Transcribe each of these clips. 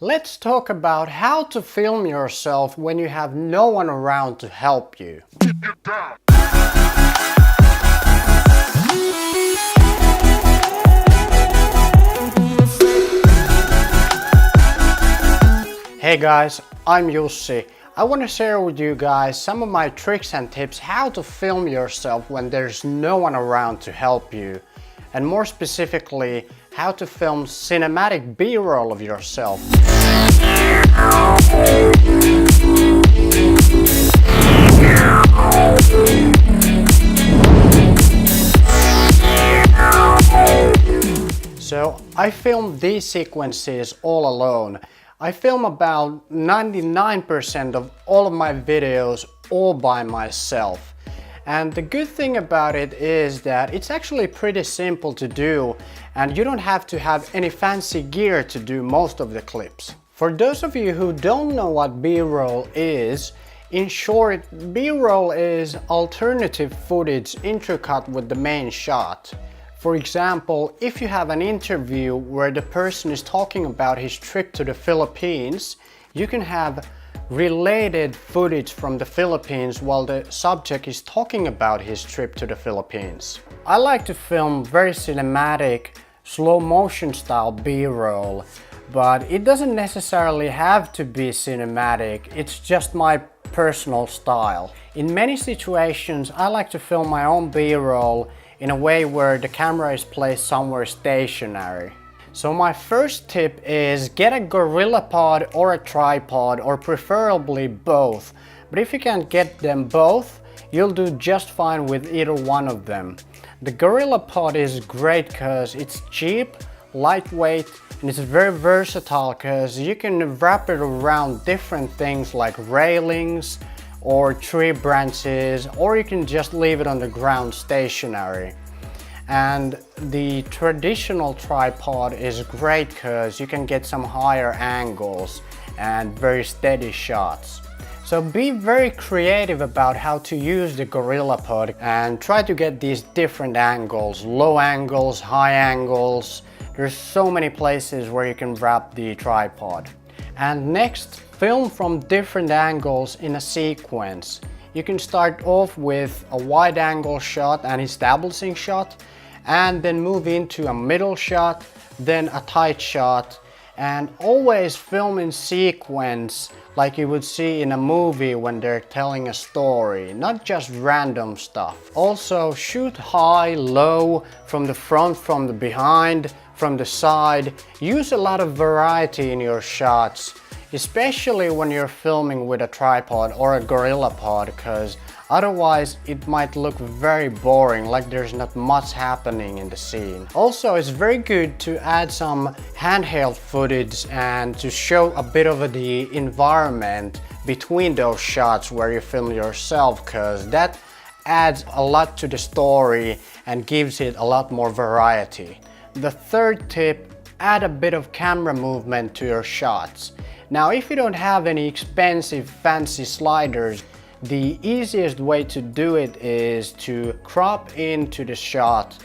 Let's talk about how to film yourself when you have no one around to help you. Hey guys, I'm Jussi. I want to share with you guys some of my tricks and tips how to film yourself when there's no one around to help you. And more specifically, how to film cinematic B-roll of yourself. So I filmed these sequences all alone. I film about 99% of all of my videos all by myself. And the good thing about it is that it's actually pretty simple to do and you don't have to have any fancy gear to do most of the clips. For those of you who don't know what B-roll is, in short, B-roll is alternative footage intercut with the main shot. For example, if you have an interview where the person is talking about his trip to the Philippines, you can have related footage from the Philippines while the subject is talking about his trip to the Philippines. I like to film very cinematic, slow motion style B-roll, but it doesn't necessarily have to be cinematic, it's just my personal style. In many situations, I like to film my own B-roll in a way where the camera is placed somewhere stationary. So my first tip is get a Gorillapod or a tripod, or preferably both. But if you can't get them both, you'll do just fine with either one of them. The Gorillapod is great because it's cheap, lightweight, and it's very versatile because you can wrap it around different things like railings or tree branches, or you can just leave it on the ground stationary. And the traditional tripod is great because you can get some higher angles and very steady shots. So be very creative about how to use the Gorillapod and try to get these different angles, low angles, high angles. There's so many places where you can wrap the tripod. And next, film from different angles in a sequence. You can start off with a wide angle shot, an establishing shot, and then move into a middle shot, then a tight shot, and always film in sequence like you would see in a movie when they're telling a story, not just random stuff. Also shoot high, low, from the front, from the behind, from the side. Use a lot of variety in your shots, especially when you're filming with a tripod or a Gorillapod, because otherwise it might look very boring, like there's not much happening in the scene. Also, it's very good to add some handheld footage and to show a bit of the environment between those shots where you film yourself, because that adds a lot to the story and gives it a lot more variety. The third tip, add a bit of camera movement to your shots. Now, if you don't have any expensive fancy sliders, the easiest way to do it is to crop into the shot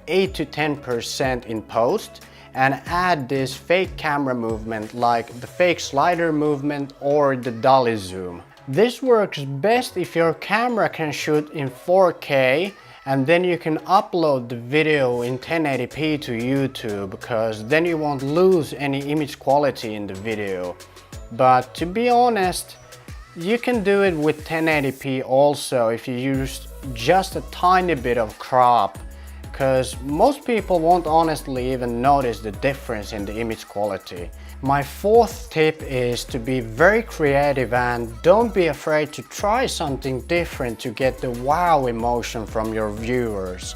8 to 10% in post and add this fake camera movement like the fake slider movement or the dolly zoom. This works best if your camera can shoot in 4K, and then you can upload the video in 1080p to YouTube, because then you won't lose any image quality in the video. But to be honest, you can do it with 1080p also if you use just a tiny bit of crop, because most people won't honestly even notice the difference in the image quality. My fourth tip is to be very creative and don't be afraid to try something different to get the wow emotion from your viewers.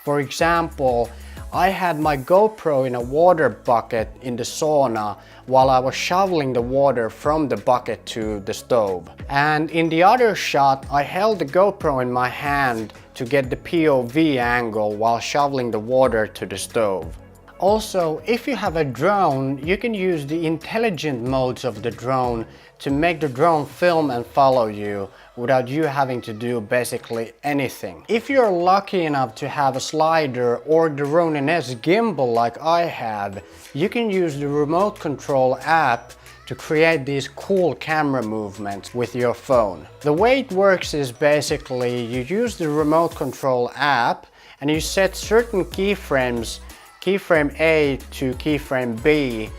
For example, I had my GoPro in a water bucket in the sauna while I was shoveling the water from the bucket to the stove. And in the other shot, I held the GoPro in my hand to get the POV angle while shoveling the water to the stove. Also, if you have a drone, you can use the intelligent modes of the drone to make the drone film and follow you without you having to do basically anything. If you're lucky enough to have a slider or the Ronin S gimbal like I have, you can use the remote control app to create these cool camera movements with your phone. The way it works is basically you use the remote control app and you set certain keyframes, keyframe A to keyframe B,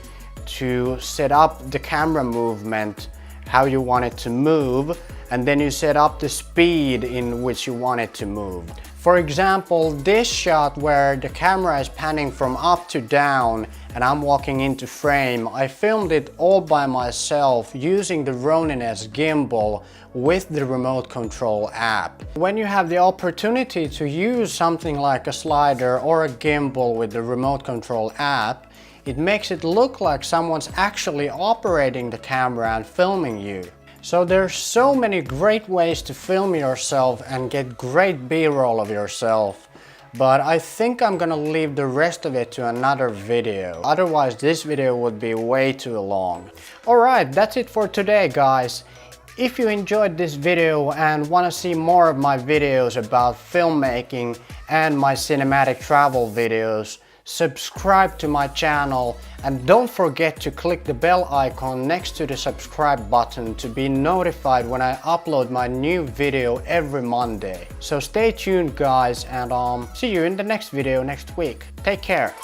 to set up the camera movement, how you want it to move, and then you set up the speed in which you want it to move. For example, this shot where the camera is panning from up to down and I'm walking into frame, I filmed it all by myself using the Ronin-S gimbal with the remote control app. When you have the opportunity to use something like a slider or a gimbal with the remote control app, it makes it look like someone's actually operating the camera and filming you. So there's so many great ways to film yourself and get great B-roll of yourself, but I think I'm gonna leave the rest of it to another video. Otherwise this video would be way too long. Alright, that's it for today, guys. If you enjoyed this video and want to see more of my videos about filmmaking and my cinematic travel videos, subscribe to my channel and don't forget to click the bell icon next to the subscribe button to be notified when I upload my new video every Monday. So stay tuned, guys, and see you in the next video next week. Take care.